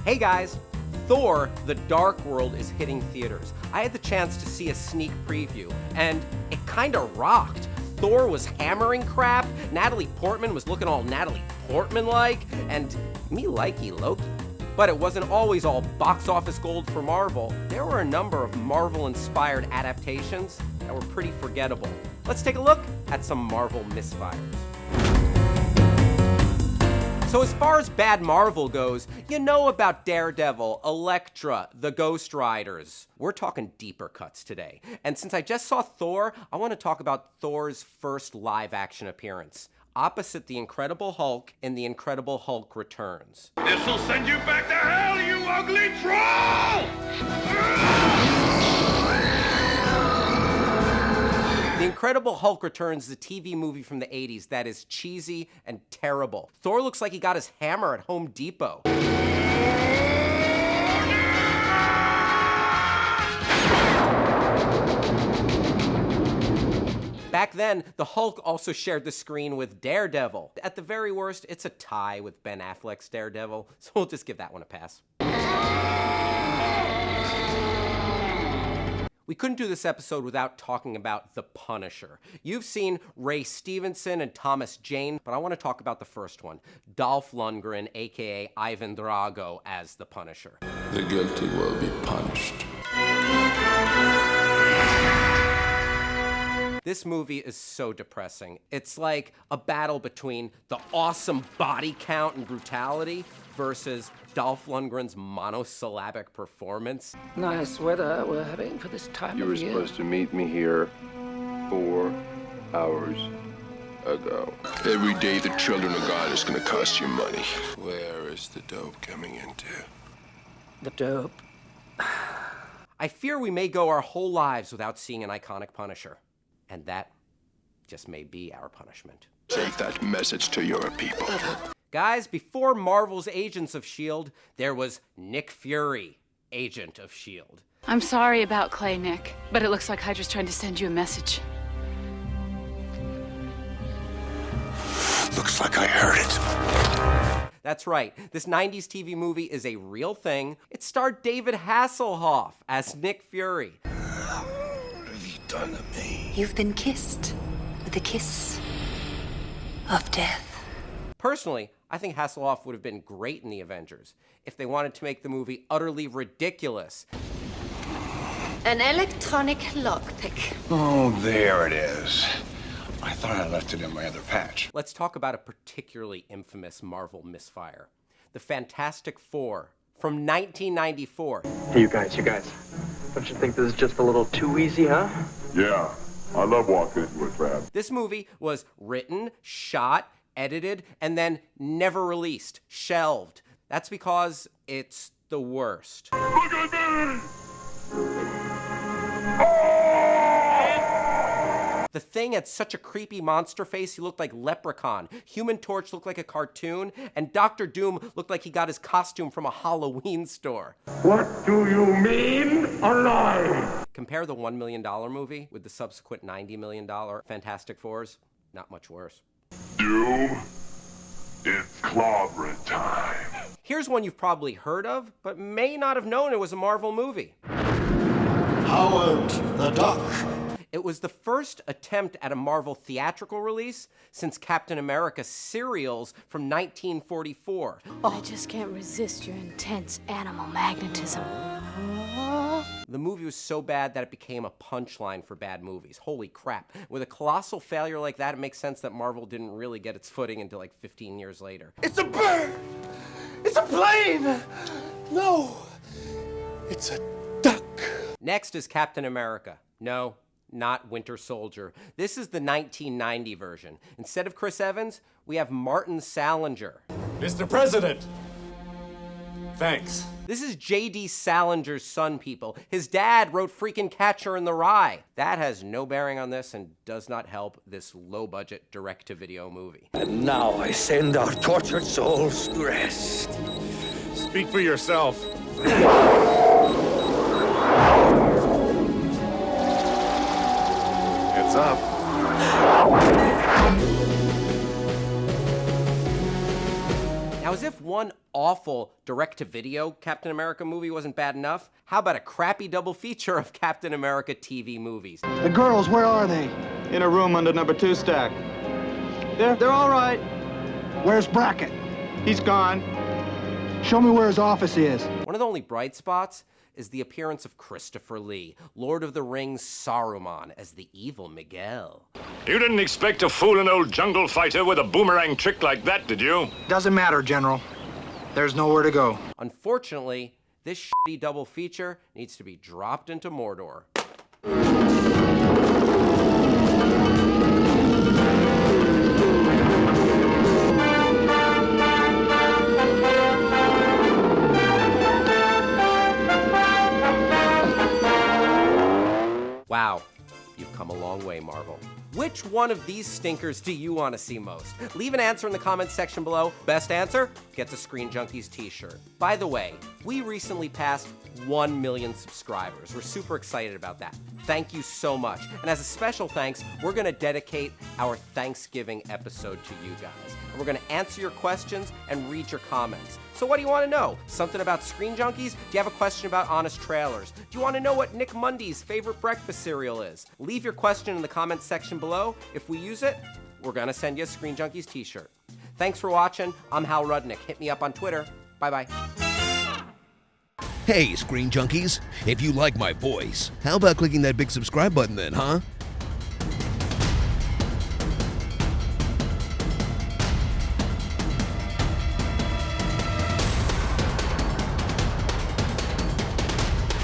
Hey guys, Thor: The Dark World is hitting theaters. I had the chance to see a sneak preview, and it kinda rocked. Thor was hammering crap, Natalie Portman was looking all Natalie Portman-like, and me likey Loki. But it wasn't always all box office gold for Marvel. There were a number of Marvel-inspired adaptations that were pretty forgettable. Let's take a look at some Marvel misfires. So as far as bad Marvel goes, you know about Daredevil, Elektra, the Ghost Riders. We're talking deeper cuts today. And since I just saw Thor, I want to talk about Thor's first live-action appearance, opposite the Incredible Hulk in The Incredible Hulk Returns. This'll send you back to hell, you ugly troll! The Incredible Hulk Returns is a TV movie from the 80s that is cheesy and terrible. Thor looks like he got his hammer at Home Depot. Back then, the Hulk also shared the screen with Daredevil. At the very worst, it's a tie with Ben Affleck's Daredevil, so we'll just give that one a pass. We couldn't do this episode without talking about The Punisher. You've seen Ray Stevenson and Thomas Jane, but I want to talk about the first one, Dolph Lundgren, aka Ivan Drago, as The Punisher. The guilty will be punished. This movie is so depressing. It's like a battle between the awesome body count and brutality versus Dolph Lundgren's monosyllabic performance. Nice weather we're having for this time You of were year. supposed to meet me here 4 hours ago. Every day the children of God is gonna cost you money. Where is the dope coming into? The dope. I fear we may go our whole lives without seeing an iconic Punisher. And that just may be our punishment. Take that message to your people. Guys, before Marvel's Agents of S.H.I.E.L.D., there was Nick Fury, Agent of S.H.I.E.L.D. I'm sorry about Clay, Nick, but it looks like Hydra's trying to send you a message. Looks like I heard it. That's right, this 90s TV movie is a real thing. It starred David Hasselhoff as Nick Fury. What have you done to me? You've been kissed with a kiss of death. Personally, I think Hasselhoff would have been great in The Avengers if they wanted to make the movie utterly ridiculous. An electronic lockpick. Oh, there it is. I thought I left it in my other patch. Let's talk about a particularly infamous Marvel misfire. The Fantastic Four from 1994. Hey, you guys. Don't you think this is just a little too easy, huh? Yeah, I love walking into a trap. This movie was written, shot, edited, and then never released, shelved. That's because it's the worst. Look at me! The Thing had such a creepy monster face, he looked like Leprechaun. Human Torch looked like a cartoon, and Dr. Doom looked like he got his costume from a Halloween store. What do you mean, alive? Compare the $1 million movie with the subsequent $90 million Fantastic Fours, not much worse. Doom, it's clobbering time. Here's one you've probably heard of, but may not have known it was a Marvel movie. Howard the Duck. It was the first attempt at a Marvel theatrical release since Captain America serials from 1944. I just can't resist your intense animal magnetism. The movie was so bad that it became a punchline for bad movies. Holy crap. With a colossal failure like that, it makes sense that Marvel didn't really get its footing until like 15 years later. It's a bird! It's a plane! No, it's a duck. Next is Captain America. No, not Winter Soldier. This is the 1990 version. Instead of Chris Evans, we have Martin Salinger. Mr. President! Thanks. This is J.D. Salinger's son, people. His dad wrote freaking Catcher in the Rye. That has no bearing on this and does not help this low-budget direct-to-video movie. And now I send our tortured souls to rest. Speak for yourself. Heads up. Now, as if one awful direct-to-video Captain America movie wasn't bad enough, how about a crappy double feature of Captain America TV movies? The girls, where are they? In a room under number 2 stack. They're all right. Where's Brackett? He's gone. Show me where his office is. One of the only bright spots is the appearance of Christopher Lee, Lord of the Rings Saruman, as the evil Miguel. You didn't expect to fool an old jungle fighter with a boomerang trick like that, did you? Doesn't matter, General. There's nowhere to go. Unfortunately, this shitty double feature needs to be dropped into Mordor. Wow, you've come a long way, Marvel. Which one of these stinkers do you want to see most? Leave an answer in the comments section below. Best answer gets a Screen Junkies t-shirt. By the way, we recently passed 1 million subscribers. We're super excited about that. Thank you so much. And as a special thanks, we're gonna dedicate our Thanksgiving episode to you guys. And we're gonna answer your questions and read your comments. So what do you wanna know? Something about Screen Junkies? Do you have a question about Honest Trailers? Do you wanna know what Nick Mundy's favorite breakfast cereal is? Leave your question in the comments section below. If we use it, we're gonna send you a Screen Junkies t-shirt. Thanks for watching. I'm Hal Rudnick. Hit me up on Twitter. Bye-bye. Hey, Screen Junkies, if you like my voice, how about clicking that big subscribe button then, huh?